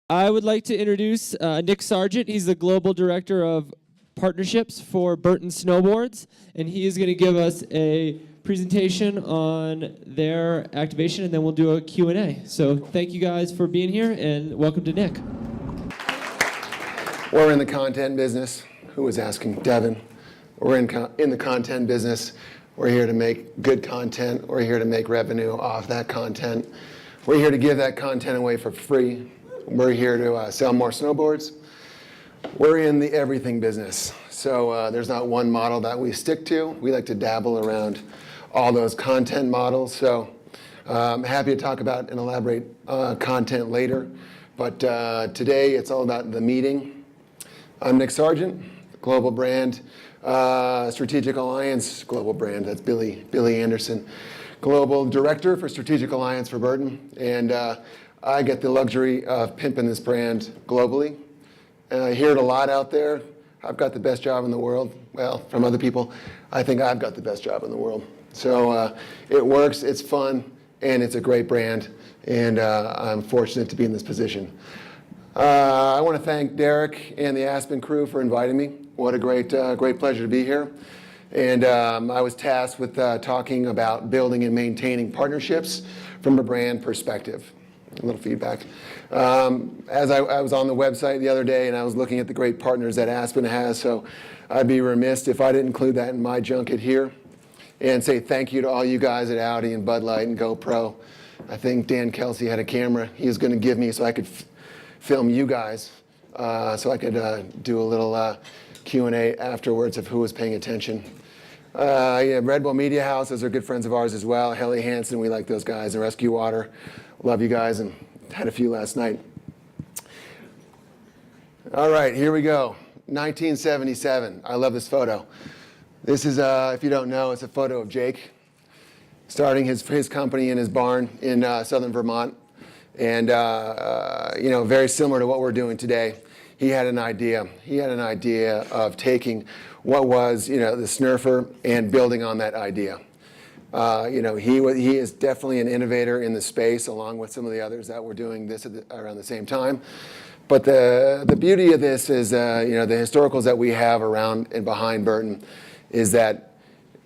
I would like to introduce Nick Sargent. He's the Global Director of Partnerships for Burton Snowboards, and he is going to give us a presentation on their activation, and then we'll do a Q&A. So thank you guys for being here, and welcome to Nick. We're in the content business. Who was asking? Devin. We're in the content business. We're here to make good content. We're here to make revenue off that content. We're here to give that content away for free. We're here to sell more snowboards. We're in the everything business. So there's not one model that we stick to. We like to dabble around all those content models. So I'm happy to talk about and elaborate content later. But today it's all about the meeting. I'm Nick Sargent, global brand, Strategic Alliance, global brand. That's Billy Anderson, global director for Strategic Alliance for Burton. And I get the luxury of pimping this brand globally. And I hear it a lot out there. I've got the best job in the world. Well, from other people, I think I've got the best job in the world. So it works, it's fun, and it's a great brand. And I'm fortunate to be in this position. I want to thank Derek and the Aspen crew for inviting me. What a great pleasure to be here. And I was tasked with talking about building and maintaining partnerships from a brand perspective. A little feedback. As I was on the website the other day and I was looking at the great partners that Aspen has, so I'd be remiss if I didn't include that in my junket here and say thank you to all you guys at Audi and Bud Light and GoPro. I think Dan Kelsey had a camera he was going to give me so I could film you guys, so I could do a little Q&A afterwards of who was paying attention. Yeah, Red Bull Media House, those are good friends of ours as well. Helly Hansen, we like those guys. And Rescue Water, love you guys, and had a few last night. All right, here we go. 1977. I love this photo. This is, if you don't know, it's a photo of Jake starting his company in his barn in southern Vermont. And, very similar to what we're doing today. He had an idea. He had an idea of taking what was, the snurfer and building on that idea. He is definitely an innovator in the space, along with some of the others that were doing this around the same time. But the beauty of this is, the historicals that we have around and behind Burton is that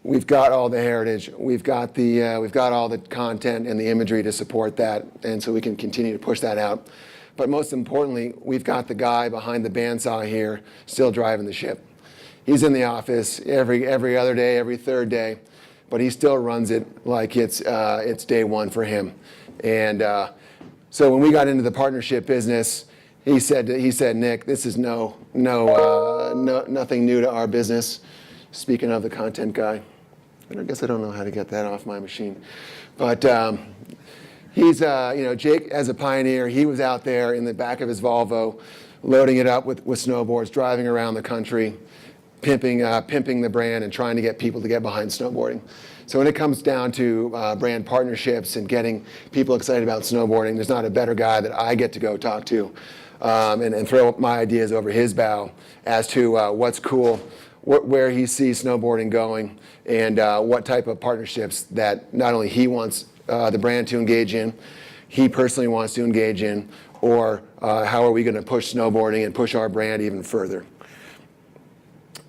we've got all the heritage, we've got all the content and the imagery to support that, and so we can continue to push that out. But most importantly, we've got the guy behind the bandsaw here still driving the ship. He's in the office every other day, every third day, but he still runs it like it's day one for him. And so when we got into the partnership business, he said, Nick, this is nothing new to our business. Speaking of the content guy, I guess I don't know how to get that off my machine, but he's, Jake, as a pioneer, he was out there in the back of his Volvo, loading it up with snowboards, driving around the country, pimping the brand and trying to get people to get behind snowboarding. So when it comes down to brand partnerships and getting people excited about snowboarding, there's not a better guy that I get to go talk to and throw my ideas over his bow as to what's cool, where he sees snowboarding going, and what type of partnerships that not only he wants the brand to engage in, he personally wants to engage in, or how are we going to push snowboarding and push our brand even further.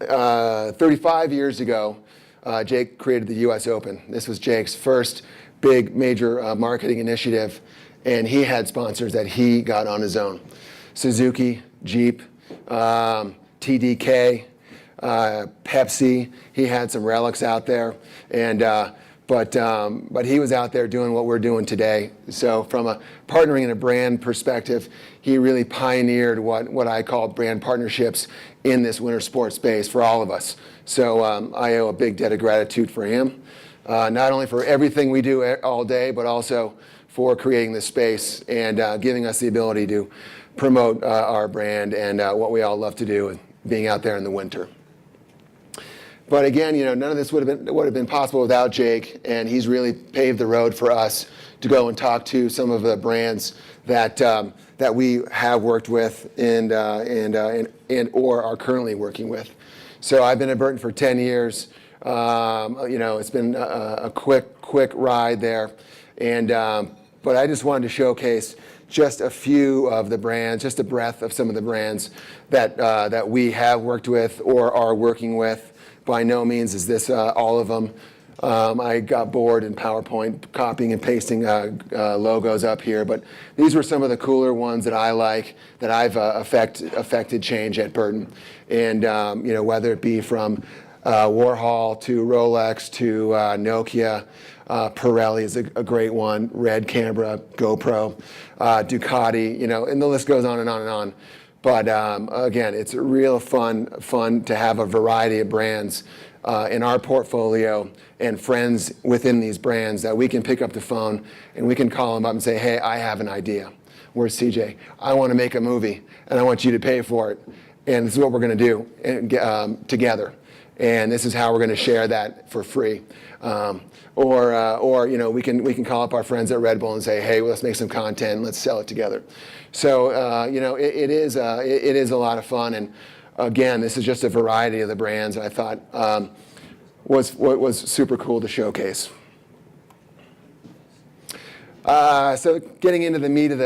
35 years ago, Jake created the US Open. This was Jake's first big major marketing initiative, and he had sponsors that he got on his own. Suzuki, Jeep, TDK, Pepsi. He had some relics out there, and but he was out there doing what we're doing today. So from a partnering and a brand perspective, he really pioneered what I call brand partnerships in this winter sports space for all of us. So I owe a big debt of gratitude for him, not only for everything we do all day, but also for creating this space and giving us the ability to promote our brand and what we all love to do, being out there in the winter. But again, none of this would have been possible without Jake, and he's really paved the road for us to go and talk to some of the brands that we have worked with and or are currently working with. So I've been at Burton for 10 years. It's been a quick ride there, and but I just wanted to showcase just a few of the brands, just a breadth of some of the brands that we have worked with or are working with. By no means is this all of them. I got bored in PowerPoint copying and pasting logos up here, but these were some of the cooler ones that I like, that I've affected change at Burton. And whether it be from Warhol to Rolex to Nokia, Pirelli is a great one, Red camera, GoPro, Ducati, and the list goes on and on and on. But again, it's real fun to have a variety of brands in our portfolio and friends within these brands that we can pick up the phone and we can call them up and say, hey, I have an idea. Where's CJ? I want to make a movie and I want you to pay for it. And this is what we're going to do together. And this is how we're going to share that for free. Or we can call up our friends at Red Bull and say, hey, well, let's make some content and let's sell it together. So it is a lot of fun. And again, this is just a variety of the brands I thought was super cool to showcase. So getting into the meat of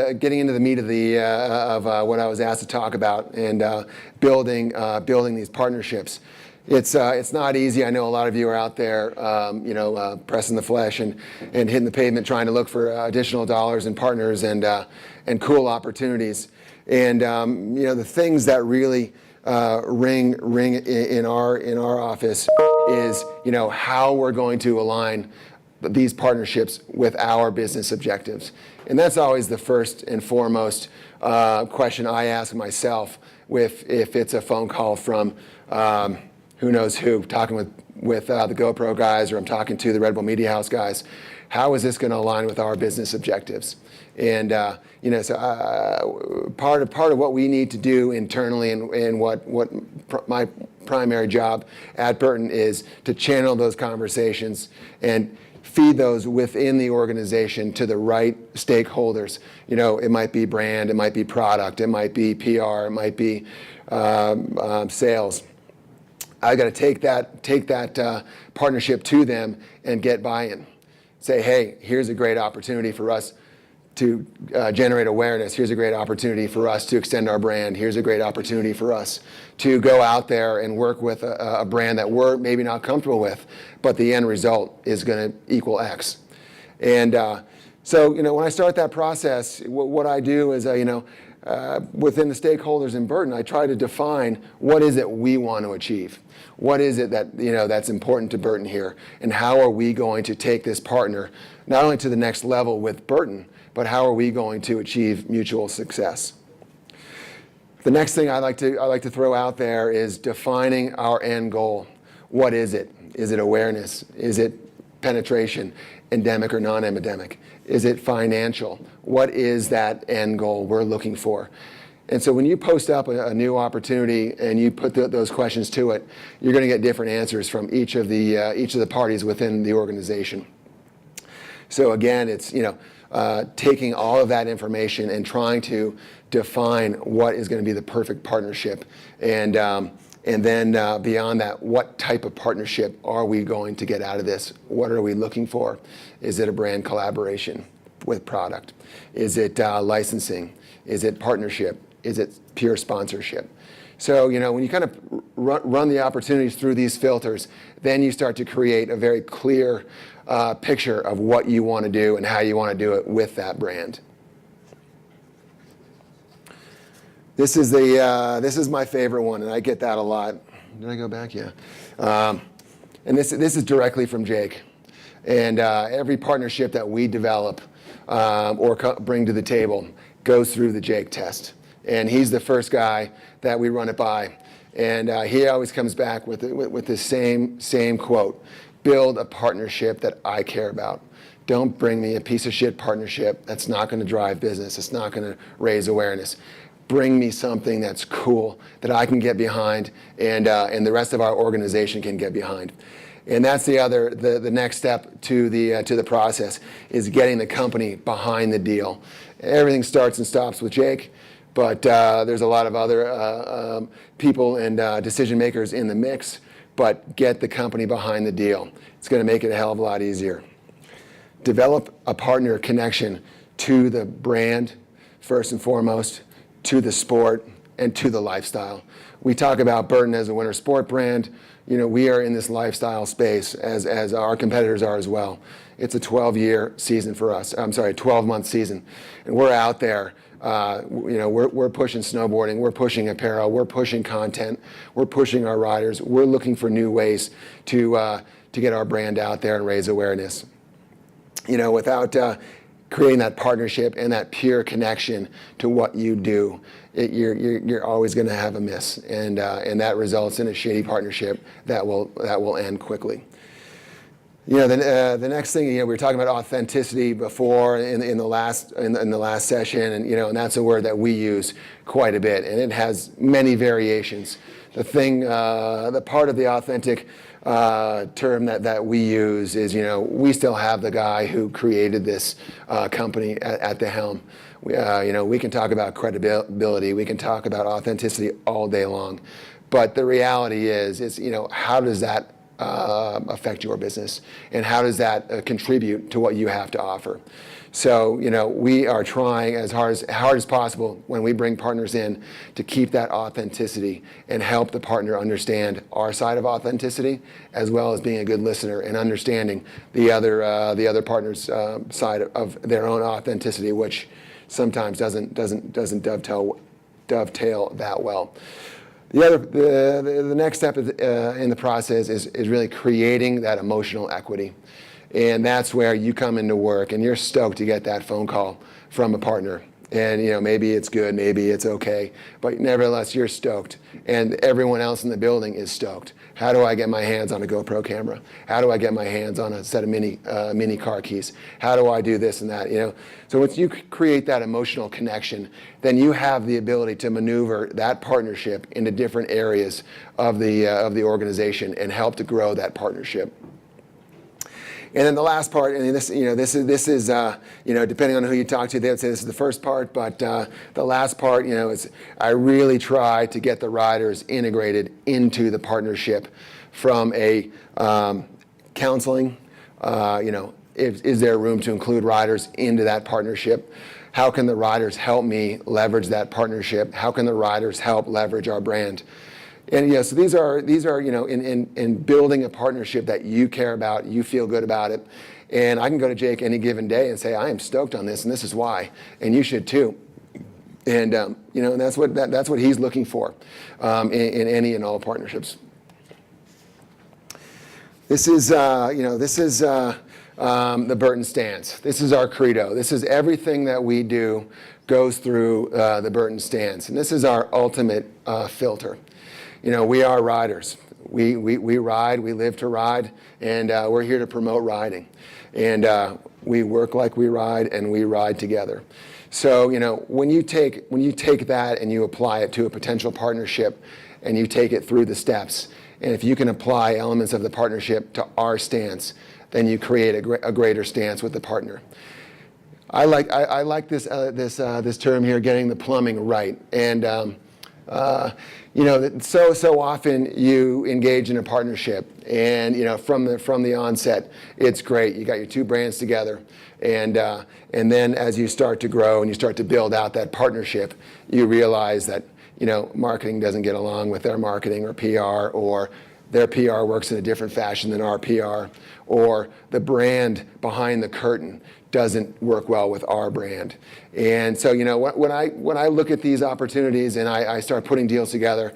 what I was asked to talk about and building these partnerships. It's not easy. I know a lot of you are out there, pressing the flesh and hitting the pavement, trying to look for additional dollars and partners and cool opportunities. And the things that really ring in our office is how we're going to align these partnerships with our business objectives. And that's always the first and foremost question I ask myself if it's a phone call from who knows who, talking with the GoPro guys, or I'm talking to the Red Bull Media House guys. How is this going to align with our business objectives? And so part of what we need to do internally, and what my primary job at Burton is to channel those conversations and feed those within the organization to the right stakeholders. It might be brand, it might be product, it might be PR, it might be sales. I got to take that partnership to them and get buy-in. Say, hey, here's a great opportunity for us to generate awareness. Here's a great opportunity for us to extend our brand. Here's a great opportunity for us to go out there and work with a brand that we're maybe not comfortable with, but the end result is going to equal X. And so, when I start that process, what I do is, within the stakeholders in Burton, I try to define what is it we want to achieve. What is it that that's important to Burton here, and how are we going to take this partner not only to the next level with Burton, but how are we going to achieve mutual success? The next thing I like to throw out there is defining our end goal. What is it? Is it awareness? Is it penetration, endemic or non-endemic? Is it financial? What is that end goal we're looking for? And so when you post up a new opportunity and you put those questions to it, you're going to get different answers from each of the parties within the organization. So again, it's taking all of that information and trying to define what is going to be the perfect partnership, and then beyond that, what type of partnership are we going to get out of this? What are we looking for? Is it a brand collaboration with product? Is it licensing? Is it partnership? Is it pure sponsorship? So, when you kind of run the opportunities through these filters, then you start to create a very clear picture of what you want to do and how you want to do it with that brand. This is my favorite one, and I get that a lot. Did I go back? Yeah. And this is directly from Jake. And every partnership that we develop or bring to the table goes through the Jake test. And he's the first guy that we run it by. And he always comes back with the same quote: build a partnership that I care about. Don't bring me a piece of shit partnership that's not going to drive business. It's not going to raise awareness. Bring me something that's cool that I can get behind, and the rest of our organization can get behind. And that's the next step to the process, is getting the company behind the deal. Everything starts and stops with Jake, but there's a lot of other people and decision makers in the mix. But get the company behind the deal. It's going to make it a hell of a lot easier. Develop a partner connection to the brand, first and foremost, to the sport, and to the lifestyle. We talk about Burton as a winter sport brand. We are in this lifestyle space as our competitors are as well. It's a 12-year season for us. I'm sorry, 12-month season. And we're out there. We're pushing snowboarding, we're pushing apparel, we're pushing content, we're pushing our riders. We're looking for new ways to get our brand out there and raise awareness. Without creating that partnership and that pure connection to what you do, you're always going to have a miss, and that results in a shitty partnership that will end quickly. The next thing, we were talking about authenticity before in the last session, and that's a word that we use quite a bit, and it has many variations. The part of the authentic term that we use is, we still have the guy who created this company at the helm. We can talk about credibility, we can talk about authenticity all day long, but the reality is how does that affect your business, and how does that contribute to what you have to offer? So we are trying as hard as possible when we bring partners in to keep that authenticity and help the partner understand our side of authenticity, as well as being a good listener and understanding the other partner's side of their own authenticity, which sometimes doesn't dovetail that well. The next step in the process is really creating that emotional equity. And that's where you come into work and you're stoked to get that phone call from a partner. And maybe it's good, maybe it's okay, but nevertheless you're stoked, and everyone else in the building is stoked. How do I get my hands on a GoPro camera? How do I get my hands on a set of mini car keys? How do I do this and that? So once you create that emotional connection, then you have the ability to maneuver that partnership into different areas of the organization and help to grow that partnership. And then the last part, and this is depending on who you talk to, they would say this is the first part, but the last part, is I really try to get the riders integrated into the partnership from a counseling, is there room to include riders into that partnership? How can the riders help me leverage that partnership? How can the riders help leverage our brand? And so these are in building a partnership that you care about, you feel good about it, and I can go to Jake any given day and say I am stoked on this, and this is why, and you should too. And and that's what he's looking for in any and all partnerships. This is the Burton Stance. This is our credo. This is everything that we do goes through the Burton Stance, and this is our ultimate filter. We are riders. We ride, we live to ride, and we're here to promote riding. And we work like we ride, and we ride together. So, when you take that and you apply it to a potential partnership, and you take it through the steps, and if you can apply elements of the partnership to our stance, then you create a greater stance with the partner. I like this term here, getting the plumbing right. And so often you engage in a partnership, and from the onset, it's great. You got your two brands together, and then as you start to grow and you start to build out that partnership, you realize that marketing doesn't get along with their marketing or PR, or their PR works in a different fashion than our PR, or the brand behind the curtain doesn't work well with our brand. And so, when I look at these opportunities and I start putting deals together,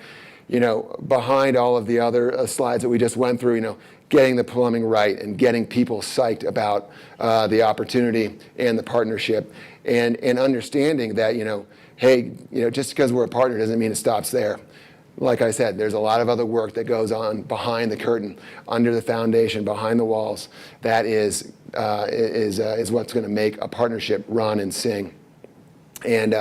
behind all of the other slides that we just went through, getting the plumbing right and getting people psyched about the opportunity and the partnership, and understanding that, hey, just because we're a partner doesn't mean it stops there. Like I said, there's a lot of other work that goes on behind the curtain, under the foundation, behind the walls, that is what's going to make a partnership run and sing. And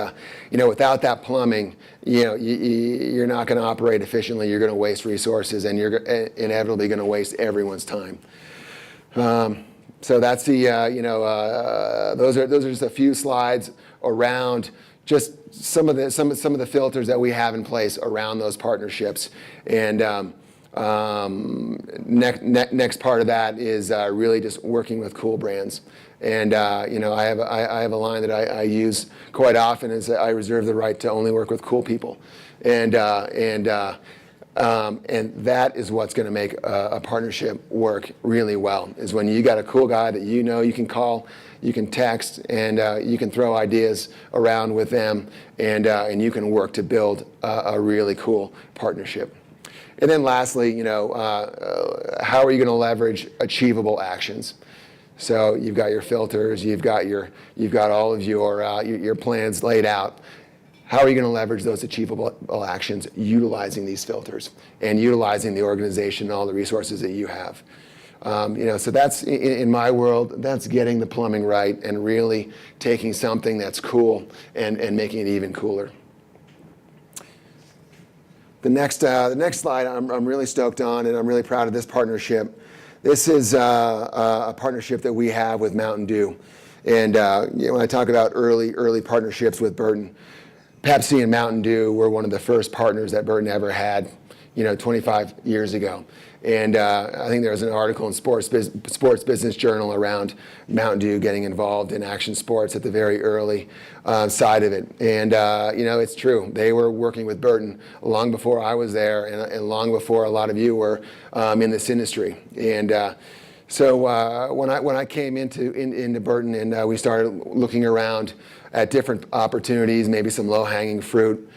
without that plumbing, you're not going to operate efficiently. You're going to waste resources, and you're inevitably going to waste everyone's time. So that's those are just a few slides around just some of the filters that we have in place around those partnerships. And next part of that is really just working with cool brands. And I have a line that I use quite often is that I reserve the right to only work with cool people, and that is what's going to make a partnership work really well. Is when you got a cool guy that you can call, you can text, and you can throw ideas around with them, and you can work to build a really cool partnership. And then lastly, how are you going to leverage achievable actions? So you've got your filters, you've got all of your plans laid out. How are you going to leverage those achievable actions utilizing these filters and utilizing the organization and all the resources that you have? So that's, in my world, that's getting the plumbing right and really taking something that's cool and making it even cooler. The next slide I'm really stoked on, and I'm really proud of this partnership. This is a partnership that we have with Mountain Dew. And when I talk about early partnerships with Burton, Pepsi and Mountain Dew were one of the first partners that Burton ever had, 25 years ago. And I think there was an article in Sports Business Journal around Mountain Dew getting involved in action sports at the very early side of it. And, it's true. They were working with Burton long before I was there and long before a lot of you were in this industry. And so when I came into Burton and we started looking around at different opportunities, maybe some low-hanging fruit,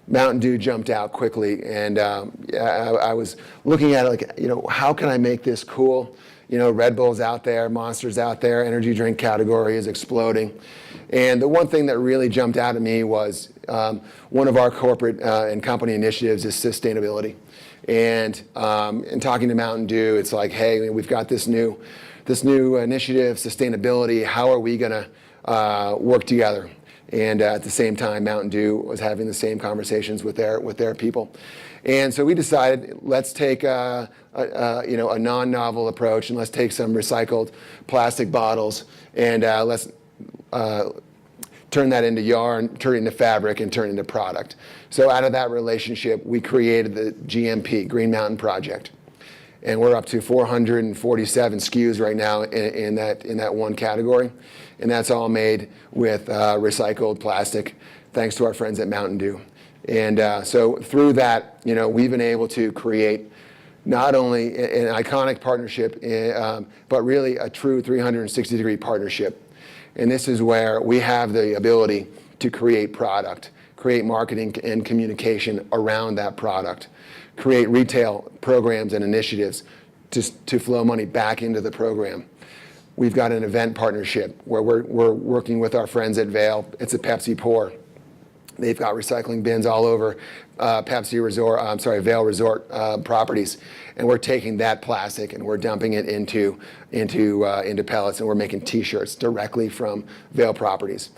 Mountain Dew jumped out quickly, and I was looking at it how can I make this cool? Red Bull's out there, Monster's out there, energy drink category is exploding. And the one thing that really jumped out at me was one of our corporate and company initiatives is sustainability. And in talking to Mountain Dew, it's like, hey, we've got this new initiative, sustainability. How are we going to work together? And at the same time, Mountain Dew was having the same conversations with their people. And so we decided, let's take a non-novel approach, and let's take some recycled plastic bottles, and let's turn that into yarn, turn it into fabric, and turn it into product. So out of that relationship, we created the GMP, Green Mountain Project. And we're up to 447 SKUs right now in that one category. And that's all made with recycled plastic, thanks to our friends at Mountain Dew. And so through that, we've been able to create not only an iconic partnership, but really a true 360-degree partnership. And this is where we have the ability to create product, create marketing and communication around that product, create retail programs and initiatives to flow money back into the program. We've got an event partnership where we're working with our friends at Vail. It's a Pepsi Pour. They've got recycling bins all over Vail Resort properties, and we're taking that plastic and we're dumping it into pellets, and we're making T-shirts directly from Vail properties.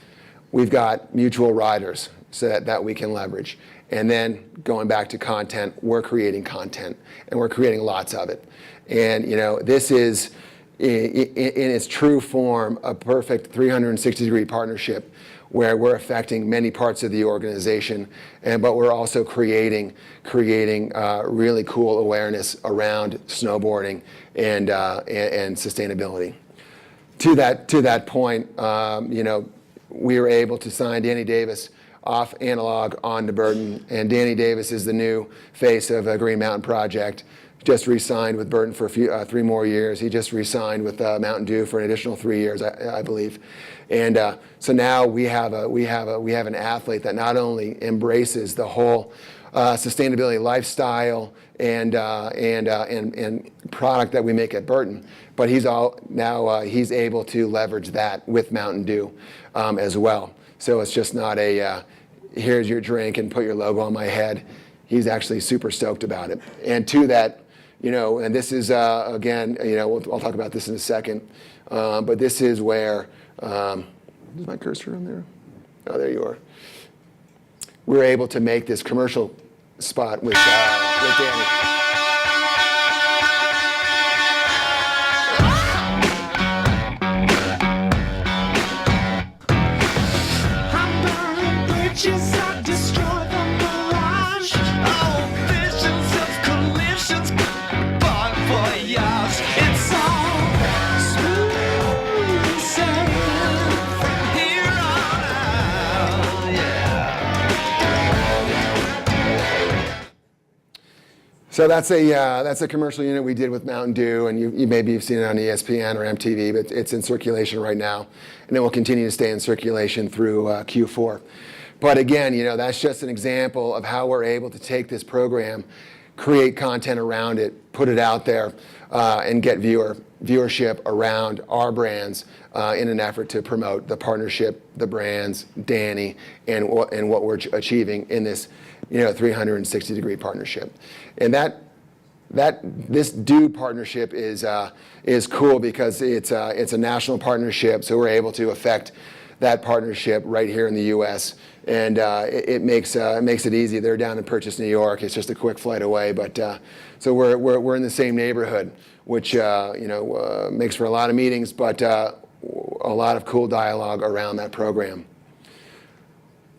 We've got mutual riders so that we can leverage. And then going back to content, we're creating content, and we're creating lots of it. And this is, in its true form, a perfect 360-degree partnership where we're affecting many parts of the organization, but we're also creating really cool awareness around snowboarding and sustainability. To that point, we were able to sign Danny Davis off Analog onto Burton, and Danny Davis is the new face of Green Mountain Project. Just re-signed with Burton for 3 more years. He just re-signed with Mountain Dew for an additional 3 years, I believe. And so now we have an athlete that not only embraces the whole sustainability lifestyle and product that we make at Burton, but he's able to leverage that with Mountain Dew as well. So it's just not a here's your drink and put your logo on my head. He's actually super stoked about it. And to that, and this is again, I'll talk about this in a second, but this is where is my cursor on there? Oh, there you are. We're able to make this commercial spot with Danny. It's all smooth and So that's a commercial unit we did with Mountain Dew, and you maybe you've seen it on ESPN or MTV, but it's in circulation right now, and it will continue to stay in circulation through Q4. But again, that's just an example of how we're able to take this program, create content around it, put it out there, and get viewership around our brands in an effort to promote the partnership, the brands, Danny, and what we're achieving in this 360-degree partnership. And this Dew partnership is cool because it's a national partnership, so we're able to affect that partnership right here in the U.S. And it makes it easy. They're down in Purchase, New York. It's just a quick flight away, but so we're in the same neighborhood, which makes for a lot of meetings, but a lot of cool dialogue around that program.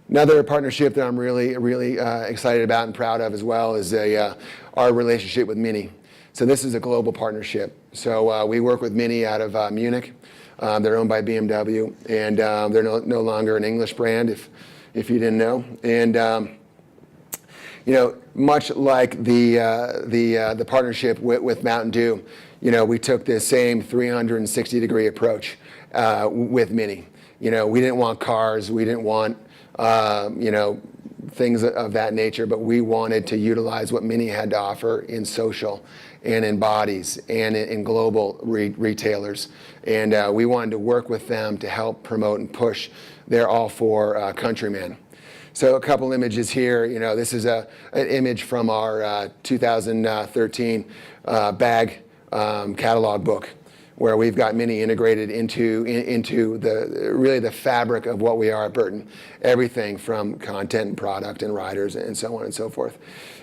Another partnership that I'm really excited about and proud of as well is our relationship with Mini. So this is a global partnership. So we work with Mini out of Munich. They're owned by BMW, and they're no longer an English brand, if you didn't know. And much like the partnership with Mountain Dew, we took this same 360-degree approach with Mini. We didn't want cars, we didn't want things of that nature, but we wanted to utilize what Mini had to offer in social and in bodies and in global retailers. And we wanted to work with them to help promote and push their All For Countryman. So a couple images here. This is an image from our 2013 bag catalog book, where we've got Mini integrated into the fabric of what we are at Burton. Everything from content and product and riders and so on and so forth.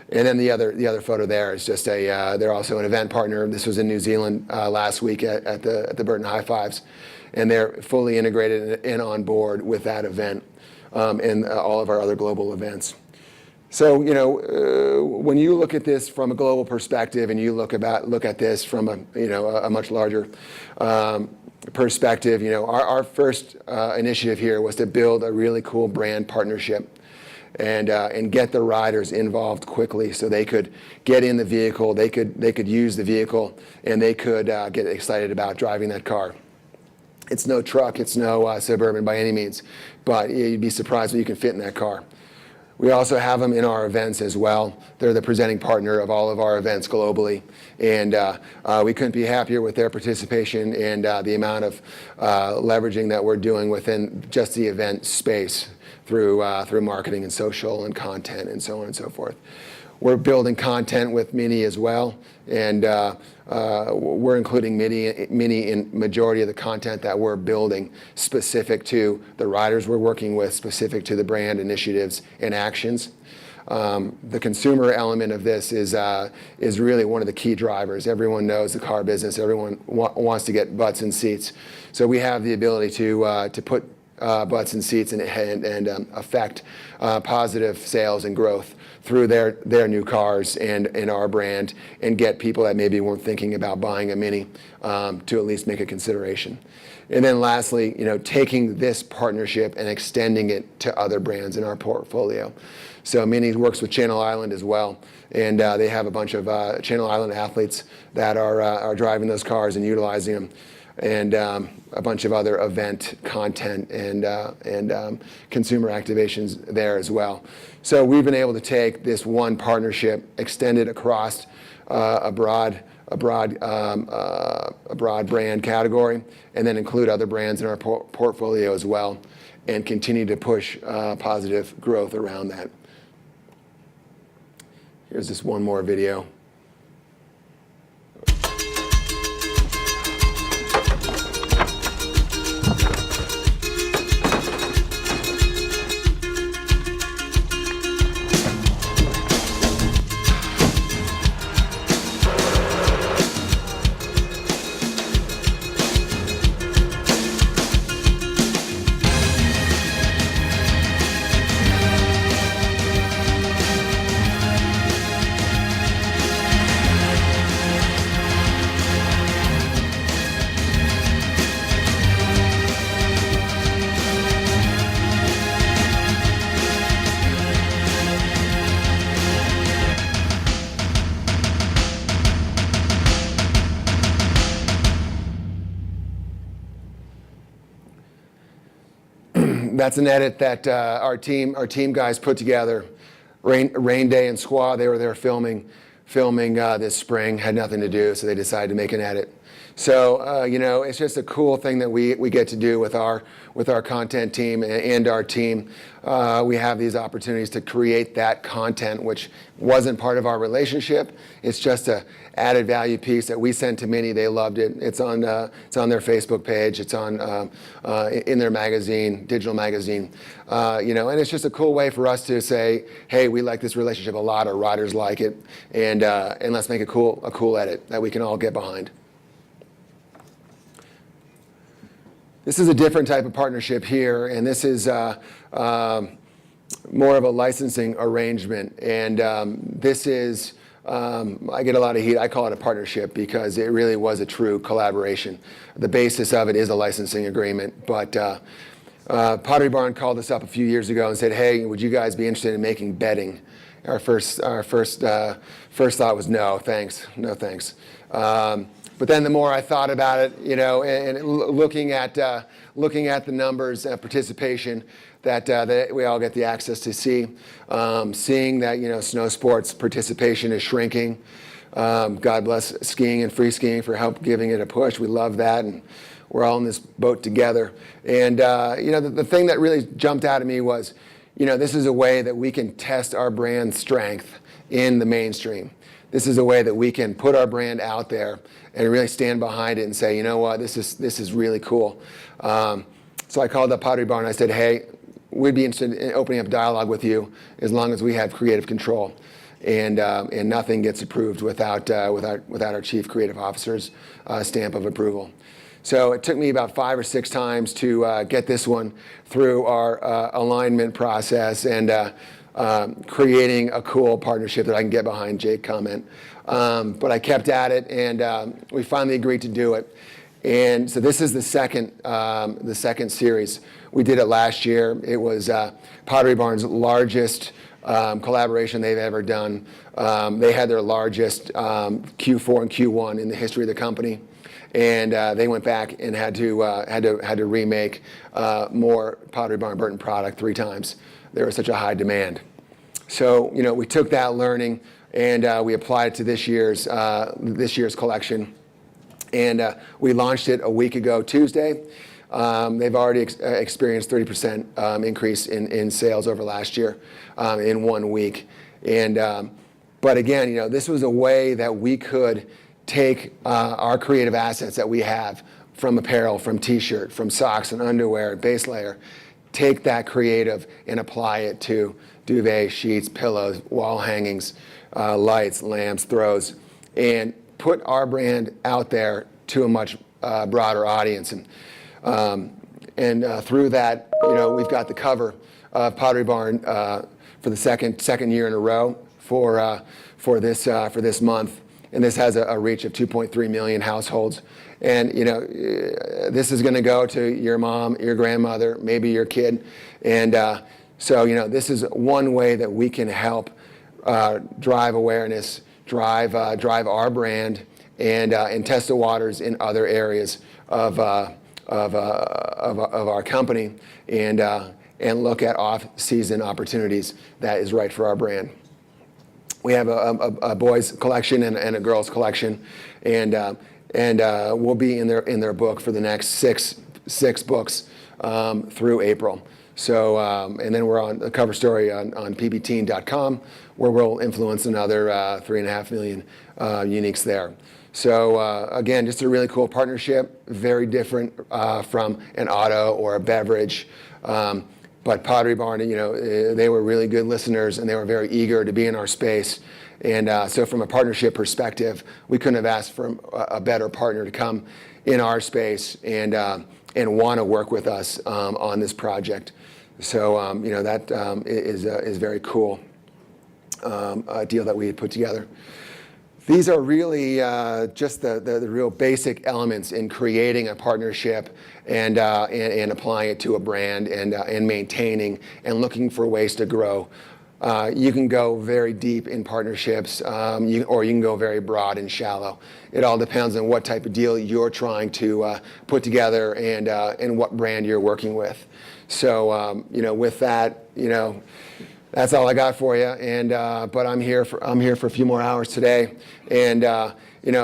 And then the other photo there is just they're also an event partner. This was in New Zealand last week at the Burton High Fives, and they're fully integrated and on board with that event and all of our other global events. So when you look at this from a global perspective, and you look at this from a much larger perspective, our first initiative here was to build a really cool brand partnership and get the riders involved quickly, so they could get in the vehicle, they could use the vehicle, and they could get excited about driving that car. It's no truck, it's no Suburban by any means, but you'd be surprised what you can fit in that car. We also have them in our events as well. They're the presenting partner of all of our events globally. And we couldn't be happier with their participation and the amount of leveraging that we're doing within just the event space through marketing and social and content and so on and so forth. We're building content with Mini as well, and we're including Mini in majority of the content that we're building, specific to the riders we're working with, specific to the brand initiatives and actions. The consumer element of this is really one of the key drivers. Everyone knows the car business. Everyone wants to get butts in seats. So we have the ability to put butts in seats and affect positive sales and growth through their new cars and our brand, and get people that maybe weren't thinking about buying a Mini to at least make a consideration. And then lastly, taking this partnership and extending it to other brands in our portfolio. So Mini works with Channel Island as well, and they have a bunch of Channel Island athletes that are driving those cars and utilizing them, and a bunch of other event content and consumer activations there as well. So we've been able to take this one partnership, extend it across a broad brand category, and then include other brands in our portfolio as well, and continue to push positive growth around that. Here's this one more video. That's an edit that our team guys put together. Rain day and squaw, they were there filming this spring, had nothing to do, so they decided to make an edit. So, it's just a cool thing that we get to do with our content team and our team. We have these opportunities to create that content, which wasn't part of our relationship. It's just a added value piece that we sent to Minnie. They loved it. It's on their Facebook page. It's on in their magazine, digital magazine. And it's just a cool way for us to say, hey, we like this relationship a lot. Our riders like it, and let's make a cool edit that we can all get behind. This is a different type of partnership here, and this is more of a licensing arrangement. And this is, I get a lot of heat. I call it a partnership because it really was a true collaboration. The basis of it is a licensing agreement. But Pottery Barn called us up a few years ago and said, hey, would you guys be interested in making bedding? Our first thought was no, thanks. But then the more I thought about it, and looking at the numbers of participation that we all get the access to see, seeing that snow sports participation is shrinking. God bless skiing and free skiing for help giving it a push. We love that, and we're all in this boat together. And the thing that really jumped out at me was, this is a way that we can test our brand strength in the mainstream. This is a way that we can put our brand out there and really stand behind it and say, you know what, this is really cool. So I called up Pottery Barn and I said, hey, we'd be interested in opening up dialogue with you as long as we have creative control. And nothing gets approved without our chief creative officer's stamp of approval. So it took me about 5 or 6 times to get this one through our alignment process and creating a cool partnership that I can get behind. Jake comment. But I kept at it, and we finally agreed to do it. And so this is the second series. We did it last year. It was Pottery Barn's largest collaboration they've ever done. They had their largest Q4 and Q1 in the history of the company. And they went back and had to remake more Pottery Barn Burton product 3 times. There was such a high demand. So we took that learning and we applied it to this year's collection. And we launched it a week ago Tuesday. They've already experienced 30% increase in sales over last year in 1 week. And but again, this was a way that we could take our creative assets that we have from apparel, from t-shirt, from socks and underwear, base layer, take that creative and apply it to duvet, sheets, pillows, wall hangings, lights, lamps, throws, and put our brand out there to a much broader audience. And through that, we've got the cover of Pottery Barn for the second year in a row for this month. And this has a reach of 2.3 million households. And this is going to go to your mom, your grandmother, maybe your kid. And so this is one way that we can help drive awareness, drive our brand, and test the waters in other areas of our company, and look at off-season opportunities that is right for our brand. We have a boys collection and a girls collection, and we'll be in their book for the next six books through April. So and then we're on the cover story on pbteen.com, where we'll influence another 3.5 million uniques there. So again, just a really cool partnership, very different from an auto or a beverage. But Pottery Barn, they were really good listeners, and they were very eager to be in our space. And so from a partnership perspective, we couldn't have asked for a better partner to come in our space and want to work with us on this project. So that is very cool deal that we had put together. These are really just the real basic elements in creating a partnership and applying it to a brand and maintaining and looking for ways to grow you can go very deep in partnerships, or you can go very broad and shallow. It all depends on what type of deal you're trying to put together and what brand you're working with. So, with that, that's all I got for you. And but I'm here for a few more hours today. And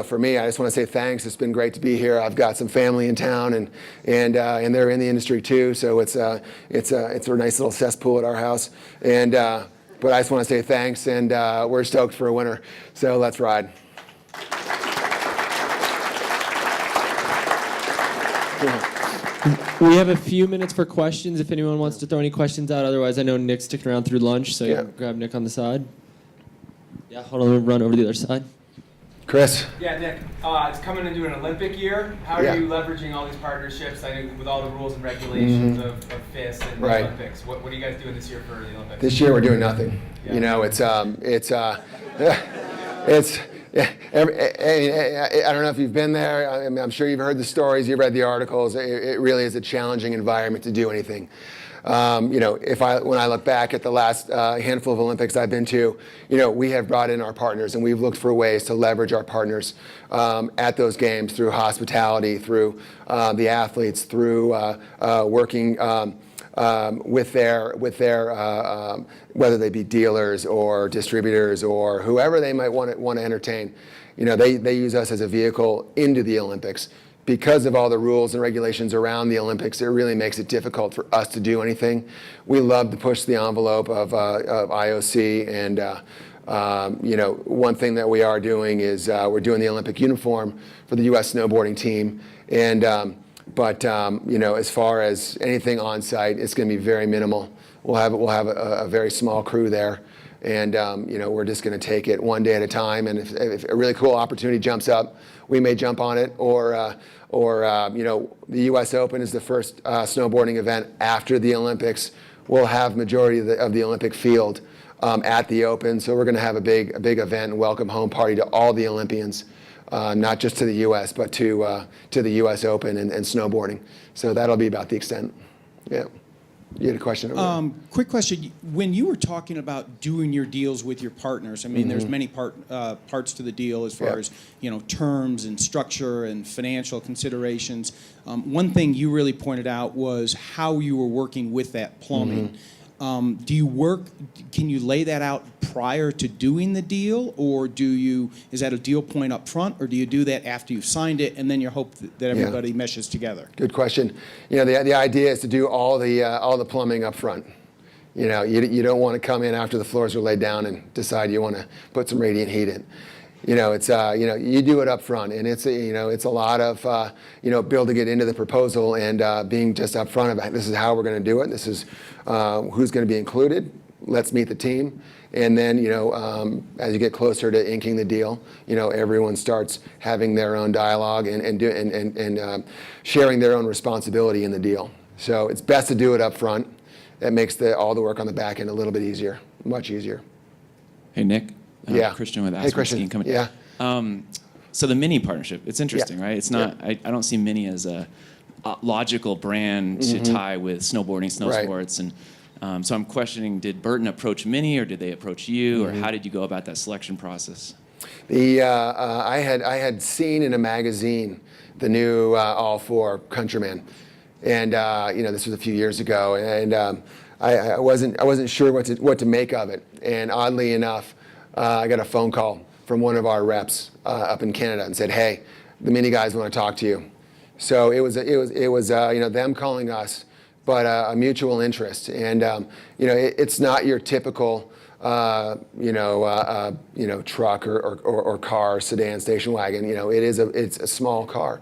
for me, I just want to say thanks. It's been great to be here. I've got some family in town, and they're in the industry too. So it's a nice little cesspool at our house. And but I just want to say thanks, and we're stoked for a winter. So let's ride. We have a few minutes for questions if anyone wants to throw any questions out. Otherwise, I know Nick's sticking around through lunch, so Yeah. grab Nick on the side. Yeah, hold on, we'll run over to the other side. Chris? Yeah, Nick, it's coming into an Olympic year. How are Yeah. you leveraging all these partnerships? I know with all the rules and regulations of FIS and Right. the Olympics. What are you guys doing this year for the Olympics? This year we're doing nothing. Yeah. I don't know if you've been there. I'm sure you've heard the stories, you've read the articles. It really is a challenging environment to do anything. When I look back at the last handful of Olympics I've been to, we have brought in our partners, and we've looked for ways to leverage our partners at those games through hospitality, through the athletes, through working with their whether they be dealers or distributors or whoever they might want to entertain. They use us as a vehicle into the Olympics. Because of all the rules and regulations around the Olympics, it really makes it difficult for us to do anything. We love to push the envelope of IOC, and one thing that we are doing is we're doing the Olympic uniform for the U.S. snowboarding team, and as far as anything on site, it's going to be very minimal. We'll have a very small crew there, and we're just going to take it one day at a time. And if a really cool opportunity jumps up, we may jump on it. Or the U.S. Open is the first snowboarding event after the Olympics. We'll have majority of the Olympic field at the Open, so we're going to have a big event and welcome home party to all the Olympians. Not just to the U.S., but to the U.S. Open and snowboarding. So that'll be about the extent. Yeah. You had a question over there. Quick question. When you were talking about doing your deals with your partners, I mean, there's many parts to the deal as far as, terms and structure and financial considerations. One thing you really pointed out was how you were working with that plumbing. Can you lay that out prior to doing the deal, or is that a deal point up front, or do you do that after you've signed it and then you hope that everybody meshes together? Good question. The idea is to do all the plumbing up front. You don't want to come in after the floors are laid down and decide you want to put some radiant heat in. You do it up front, and it's a lot of building it into the proposal and being just up front about this is how we're going to do it. This is who's going to be included. Let's meet the team, and then as you get closer to inking the deal, everyone starts having their own dialogue and sharing their own responsibility in the deal. So it's best to do it up front. That makes all the work on the back end a little bit easier, much easier. Hey, Nick. Yeah. Christian with Hey, Aspen Christian. Skiing coming. Yeah. So the Mini partnership, it's interesting, right? It's not. I don't see Mini as a logical brand to tie with snowboarding, snow sports, and so I'm questioning: did Burton approach Mini, or did they approach you, or how did you go about that selection process? I had seen in a magazine the new All 4 Countryman, and this was a few years ago, and I wasn't sure what to make of it, and oddly enough, I got a phone call from one of our reps up in Canada and said, "Hey, the Mini guys want to talk to you." So it was them calling us, but a mutual interest, and it's not your typical truck or car, sedan, station wagon. It's a small car.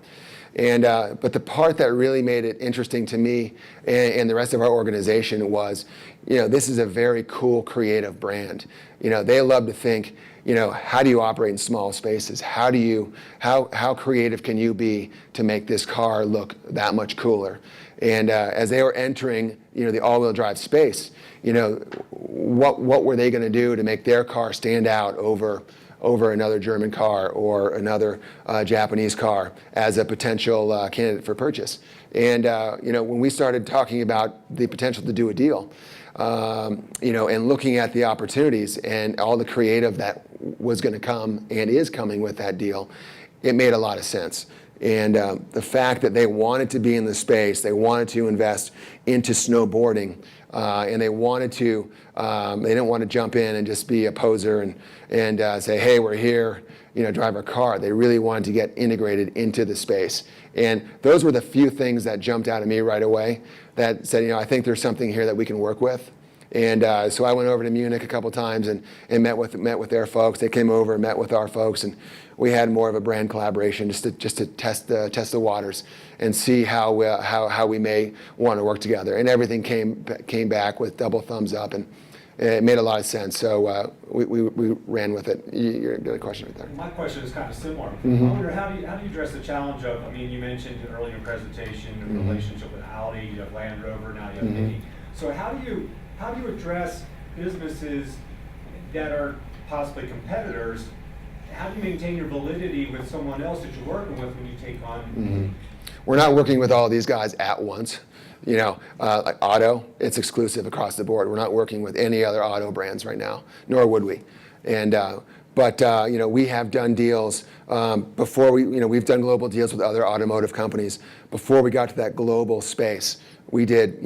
And but the part that really made it interesting to me and the rest of our organization was, this is a very cool, creative brand. They love to think, how do you operate in small spaces? How creative can you be to make this car look that much cooler? And as they were entering, the all-wheel drive space, what were they going to do to make their car stand out over another German car or another Japanese car as a potential candidate for purchase? And when we started talking about the potential to do a deal, and looking at the opportunities and all the creative that was going to come and is coming with that deal, it made a lot of sense. And the fact that they wanted to be in the space, they wanted to invest into snowboarding, and they wanted to, they didn't want to jump in and just be a poser and say, hey, we're here, drive our car. They really wanted to get integrated into the space. And those were the few things that jumped out at me right away that said, I think there's something here that we can work with. And so I went over to Munich a couple times and met with their folks. They came over and met with our folks, and we had more of a brand collaboration just to test the waters and see how we may want to work together. And everything came back with double thumbs up, and it made a lot of sense. So we ran with it. You got a question right there. My question is kind of similar. Mm-hmm. I wonder how do you address the challenge of, you mentioned earlier in your presentation the relationship with Audi, you have Land Rover, now you have Mini. So how do you address businesses that are possibly competitors? How do you maintain your validity with someone else that you're working with when you take on? We're not working with all these guys at once. Like auto, it's exclusive across the board. We're not working with any other auto brands right now, nor would we. And but we have done deals before we've done global deals with other automotive companies. Before we got to that global space, we did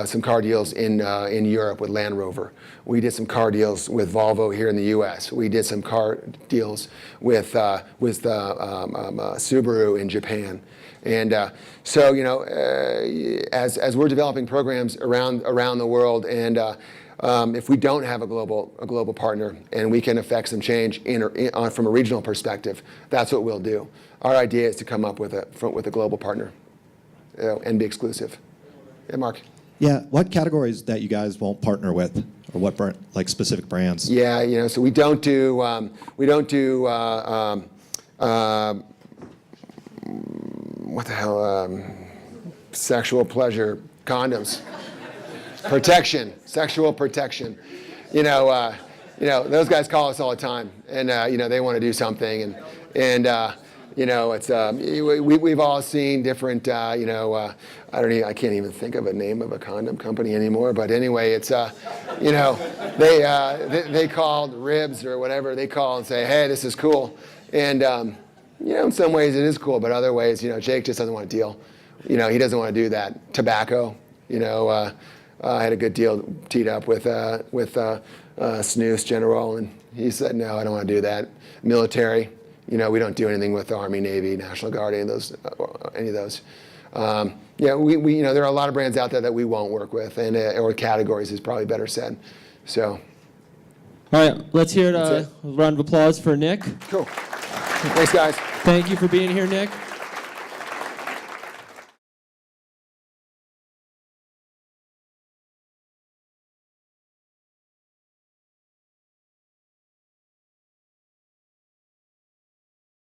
some car deals in Europe with Land Rover. We did some car deals with Volvo here in the U.S. We did some car deals with Subaru in Japan. And so as we're developing programs around the world, and if we don't have a global partner and we can affect some change from a regional perspective, that's what we'll do. Our idea is to come up with a global partner and be exclusive. Yeah, Mark. Yeah, what categories that you guys won't partner with, or what specific brands? Yeah, so we don't do what the hell, sexual pleasure condoms, sexual protection. Those guys call us all the time, and they want to do something, and it's we've all seen different. I can't even think of a name of a condom company anymore. But anyway, it's they called ribs or whatever they call and say, hey, this is cool, and in some ways it is cool, but other ways, Jake just doesn't want to deal. He doesn't want to do that. Tobacco, I had a good deal teed up with Snooze General, and he said, no, I don't want to do that. Military, we don't do anything with the Army, Navy, National Guard, any of those. There are a lot of brands out there that we won't work with, and or categories is probably better said. So. All right, let's hear a round of applause for Nick. Cool. Thanks, guys. Thank you for being here, Nick.